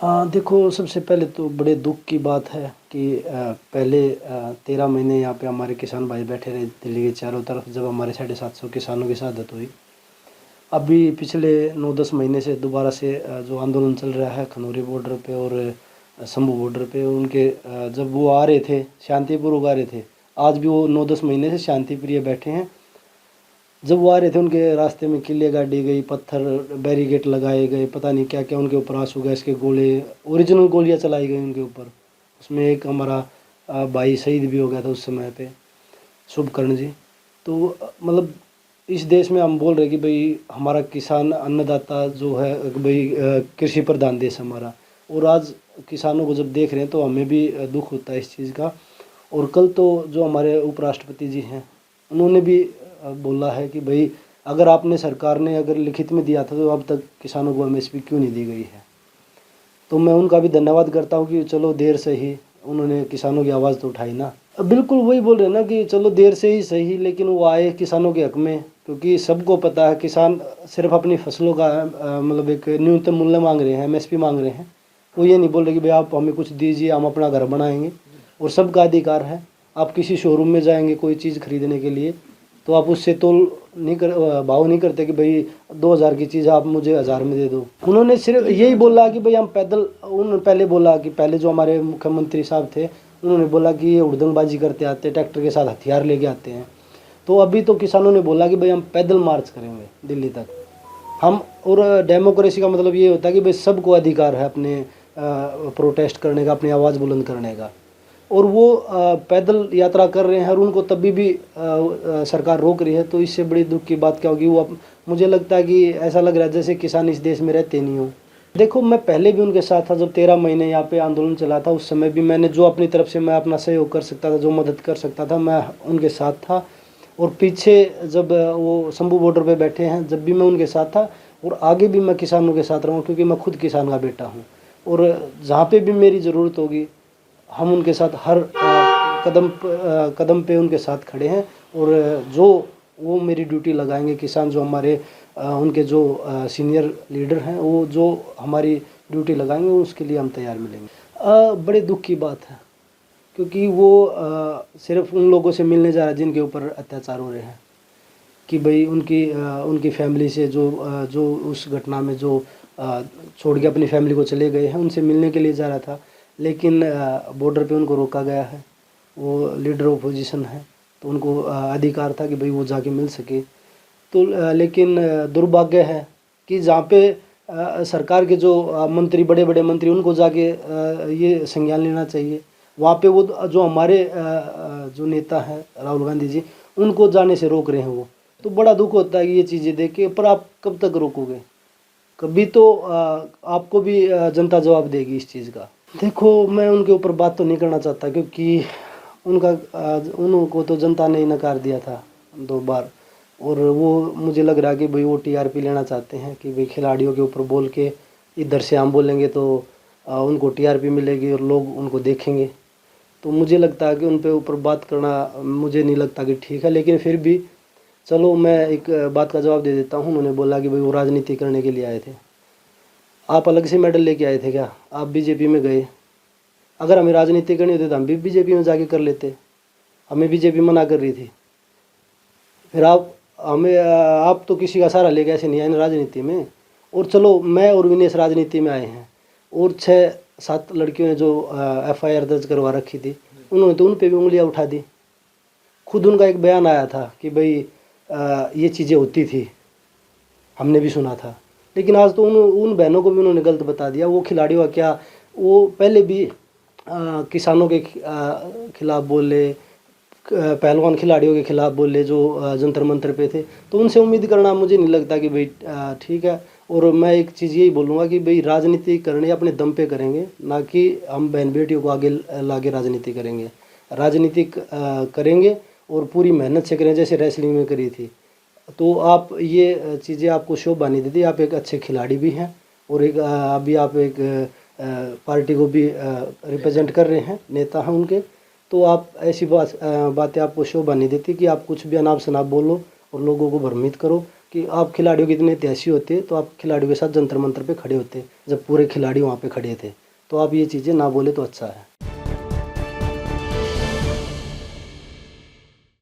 देखो, सबसे पहले तो बड़े दुख की बात है कि पहले 13 महीने यहाँ पे हमारे किसान भाई बैठे रहे दिल्ली के चारों तरफ, जब हमारे 750 किसानों की शहादत हुई। अभी पिछले 9-10 महीने से दोबारा से जो आंदोलन चल रहा है खनौरी बॉर्डर पे और शंभू बॉर्डर पे, उनके जब वो आ रहे थे शांतिपूर्वक आ रहे थे, आज भी वो 9-10 महीने से शांति प्रिय बैठे हैं। जब वो आ रहे थे उनके रास्ते में किले गाड़ी गई, पत्थर बैरिकेड लगाए गए, पता नहीं क्या क्या उनके ऊपर आंसू गैस के गोले, ओरिजिनल गोलियां चलाई गई उनके ऊपर। उसमें एक हमारा भाई शहीद भी हो गया था उस समय पे, शुभकर्ण जी। तो मतलब इस देश में हम बोल रहे कि भाई हमारा किसान अन्नदाता जो है, भाई कृषि प्रधान देश हमारा, और आज किसानों को जब देख रहे हैं तो हमें भी दुख होता है इस चीज़ का। और कल तो जो हमारे उपराष्ट्रपति जी हैं, उन्होंने भी बोला है कि भाई अगर आपने सरकार ने अगर लिखित में दिया था तो अब तक किसानों को एमएसपी क्यों नहीं दी गई है। तो मैं उनका भी धन्यवाद करता हूँ कि चलो देर से ही उन्होंने किसानों की आवाज़ तो उठाई ना। बिल्कुल वही बोल रहे हैं ना कि चलो देर से ही सही, लेकिन वो आए किसानों के हक में, क्योंकि सबको पता है किसान सिर्फ अपनी फसलों का मतलब एक न्यूनतम मूल्य मांग रहे हैं, एमएसपी मांग रहे हैं। वो ये नहीं बोल रहे कि भाई आप हमें कुछ दीजिए, हम अपना घर बनाएंगे। और सबका अधिकार है, आप किसी शोरूम में जाएंगे कोई चीज़ खरीदने के लिए तो आप उससे तोल नहीं कर भाव नहीं करते कि भाई 2000 की चीज़ आप मुझे 1000 में दे दो। उन्होंने सिर्फ यही बोला कि भाई हम पैदल, उन्होंने पहले बोला कि पहले जो हमारे मुख्यमंत्री साहब थे उन्होंने बोला कि ये उड़दंगबाजी करते आते, ट्रैक्टर के साथ हथियार लेके आते हैं। तो अभी तो किसानों ने बोला कि भाई हम पैदल मार्च करेंगे दिल्ली तक हम। और डेमोक्रेसी का मतलब ये होता है कि भाई सबको अधिकार है अपने प्रोटेस्ट करने का, अपनी आवाज़ बुलंद करने का। और वो पैदल यात्रा कर रहे हैं और उनको तभी भी सरकार रोक रही है, तो इससे बड़ी दुख की बात क्या होगी। वो अब मुझे लगता है कि ऐसा लग रहा है जैसे किसान इस देश में रहते नहीं हो। देखो, मैं पहले भी उनके साथ था, जब 13 महीने यहाँ पे आंदोलन चला था उस समय भी मैंने जो अपनी तरफ से मैं अपना सहयोग कर सकता था, जो मदद कर सकता था, मैं उनके साथ था। और पीछे जब वो शंभू बॉर्डर पे बैठे हैं जब भी मैं उनके साथ था, और आगे भी मैं किसानों के साथ रहूँ, क्योंकि मैं खुद किसान का बेटा हूँ। और जहाँ पे भी मेरी ज़रूरत होगी हम उनके साथ हर कदम पे उनके साथ खड़े हैं। और जो वो मेरी ड्यूटी लगाएंगे किसान, जो हमारे उनके जो सीनियर लीडर हैं, वो जो हमारी ड्यूटी लगाएंगे उसके लिए हम तैयार मिलेंगे। बड़े दुख की बात है, क्योंकि वो सिर्फ उन लोगों से मिलने जा रहा है जिनके ऊपर अत्याचार हो रहे हैं, कि भाई उनकी फैमिली से जो उस घटना में जो छोड़ के अपनी फैमिली को चले गए हैं उनसे मिलने के लिए जा रहा था। लेकिन बॉर्डर पे उनको रोका गया है। वो लीडर ऑपोजिशन है तो उनको अधिकार था कि भाई वो जाके मिल सके। तो लेकिन दुर्भाग्य है कि जहाँ पे सरकार के जो मंत्री, बड़े बड़े मंत्री, उनको जाके ये संज्ञान लेना चाहिए, वहाँ पे वो जो हमारे जो नेता हैं राहुल गांधी जी, उनको जाने से रोक रहे हैं वो। तो बड़ा दुख होता है ये चीज़ें देख के। पर आप कब तक रोकोगे? कभी तो आपको भी जनता जवाब देगी इस चीज़ का। देखो, मैं उनके ऊपर बात तो नहीं करना चाहता, क्योंकि उनको तो जनता ने ही नकार दिया था 2 बार। और वो मुझे लग रहा है कि भाई वो टीआरपी लेना चाहते हैं कि भाई खिलाड़ियों के ऊपर बोल के इधर से हम बोलेंगे तो उनको टीआरपी मिलेगी और लोग उनको देखेंगे। तो मुझे लगता है कि उन पे ऊपर बात करना मुझे नहीं लगता कि ठीक है। लेकिन फिर भी चलो मैं एक बात का जवाब दे देता हूँ। उन्होंने बोला कि भाई वो राजनीति करने के लिए आए थे। आप अलग से मेडल लेके आए थे क्या? आप बीजेपी में गए। अगर हमें राजनीति करनी होती तो हम भी बीजेपी में जाके कर लेते। हमें बीजेपी मना कर रही थी। फिर आप तो किसी का सहारा लेके ऐसे नहीं आए ना राजनीति में। और चलो मैं और विनेश राजनीति में आए हैं, और 6-7 लड़कियों ने जो एफआईआर दर्ज करवा रखी थी, उन्होंने तो उन पे भी उंगलियां उठा दी। खुद उनका एक बयान आया था कि भाई ये चीज़ें होती थी, हमने भी सुना था। लेकिन आज तो उन बहनों को भी उन्होंने गलत बता दिया। वो खिलाड़ियों का क्या, वो पहले भी किसानों के खिलाफ बोले, पहलवान खिलाड़ियों के खिलाफ बोले जो जंतर मंतर पे थे। तो उनसे उम्मीद करना मुझे नहीं लगता कि भाई ठीक है। और मैं एक चीज़ यही बोलूँगा कि भाई राजनीति करने अपने दम पे करेंगे, ना कि हम बहन बेटियों को आगे लाके राजनीति करेंगे। राजनीति करेंगे और पूरी मेहनत से करें, जैसे रेसलिंग में करी थी। तो आप ये चीज़ें आपको शोभा नहीं देती। आप एक अच्छे खिलाड़ी भी हैं और एक अभी आप एक पार्टी को भी रिप्रेजेंट कर रहे हैं, नेता हैं उनके। तो आप ऐसी बातें आपको शोभा नहीं देती कि आप कुछ भी अनाप शनाप बोलो और लोगों को भ्रमित करो। कि आप खिलाड़ियों के इतने ऐतिहासिक होते तो आप खिलाड़ियों के साथ जंतर मंतर पे खड़े होते, जब पूरे खिलाड़ी वहाँ पे खड़े थे। तो आप ये चीज़ें ना बोले तो अच्छा है।